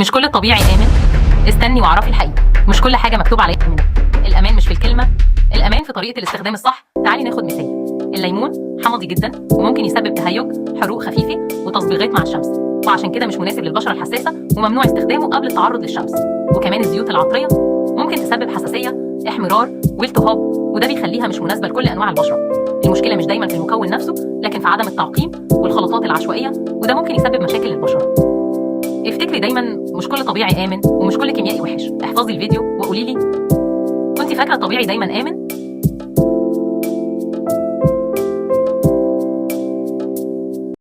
مش كل الطبيعي آمن. استني واعرفي الحقيقة، مش كل حاجة مكتوب عليها آمنة. الأمان مش في الكلمة، الأمان في طريقة الاستخدام الصح. تعالي ناخد مثال. الليمون حمضي جدا وممكن يسبب تهيج، حروق خفيفة وتصبيغات مع الشمس، وعشان كده مش مناسب للبشرة الحساسة وممنوع استخدامه قبل التعرض للشمس. وكمان الزيوت العطرية ممكن تسبب حساسية، احمرار والتهاب، وده بيخليها مش مناسبة لكل أنواع البشرة. المشكلة مش دايما في المكون نفسه، لكن في عدم التعقيم والخلطات العشوائية، وده ممكن يسبب مشاكل للبشرة. افتكري دايما مش كل طبيعي آمن ومش كل كيميائي وحش. احفظي الفيديو وقولي لي، كنت فاكرة الطبيعي دايما آمن؟